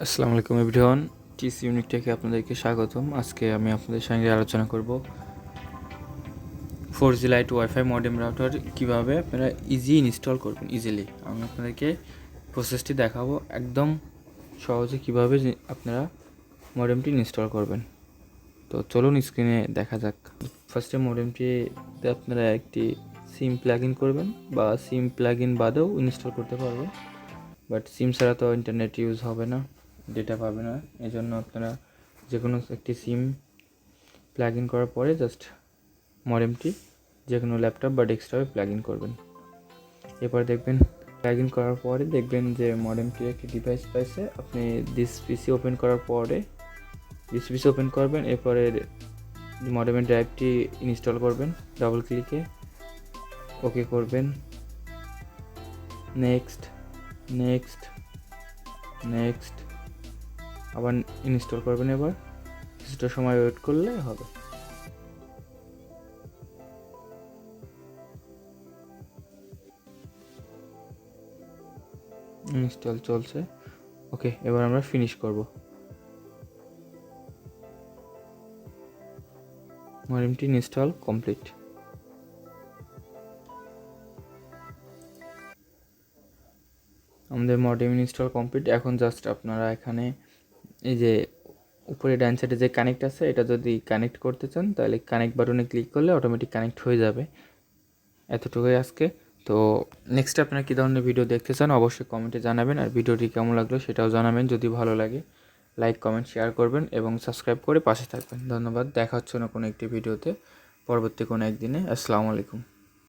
আসসালামু আলাইকুম everyone, TC unit থেকে আপনাদেরকে স্বাগতম। আজকে আমি আপনাদের সঙ্গে আলোচনা করব 4G light wifi modem router কীভাবে আপনারা ইনস্টল করবেন ইজিলি। আমি আপনাদেরকে প্রসেসটি দেখাবো একদম সহজে কীভাবে আপনারা মডেমটি ইনস্টল করবেন। তো চলুন স্ক্রিনে দেখা যাক। ফার্স্টে মডেমটিতে আপনারা একটি সিম প্লাগ ইন করবেন, বা সিম প্লাগ ইন বাদেও ইনস্টল করতে পারবেন, বাট সিম ছাড়া তো ইন্টারনেট ইউজ হবে না, ডেটা পাবে না। এই জন্য আপনারা যে কোনো একটি সিম প্লাগ ইন করার পরে জাস্ট মডেমটি যে কোনো ল্যাপটপ বা ডেস্কটপে প্লাগ ইন করবেন। এরপর দেখবেন প্লাগ ইন করার পরে দেখবেন যে মডেমটি একটি ডিভাইস পাইছে। আপনি দিস পিসি ওপেন করার পরে পিসি ওপেন করবেন, এরপরে মডেমের ড্রাইভটি ইনস্টল করবেন। ডাবল ক্লিকে ওকে করবেন, নেক্সট নেক্সট নেক্সট আবার ইনস্টল করবেন। এবার কিছুটা সময় ওয়েট করলে হবে। ইনস্টল চলছে, ওকে। এবার আমরা ফিনিশ করব। মডেমটি ইনস্টল কমপ্লিট। আমাদের মডেম ইনস্টল কমপ্লিট। এখন জাস্ট আপনারা এখানে এই যে উপরে ডান সাইডে যে কানেক্ট আছে, এটা যদি কানেক্ট করতে চান তাহলে কানেক্ট বাটনে ক্লিক করলে অটোমেটিক কানেক্ট হয়ে যাবে। এতটুকুই আজকে। তো নেক্সট আপনারা কী ধরনের ভিডিও দেখতে চান অবশ্যই কমেন্টে জানাবেন, আর ভিডিওটি কেমন লাগলো সেটাও জানাবেন। যদি ভালো লাগে লাইক কমেন্ট শেয়ার করবেন এবং সাবস্ক্রাইব করে পাশে থাকবেন। ধন্যবাদ। দেখা হচ্ছে না কোনো একটি ভিডিওতে পরবর্তী কোনো একদিনে। আসসালামু আলাইকুম।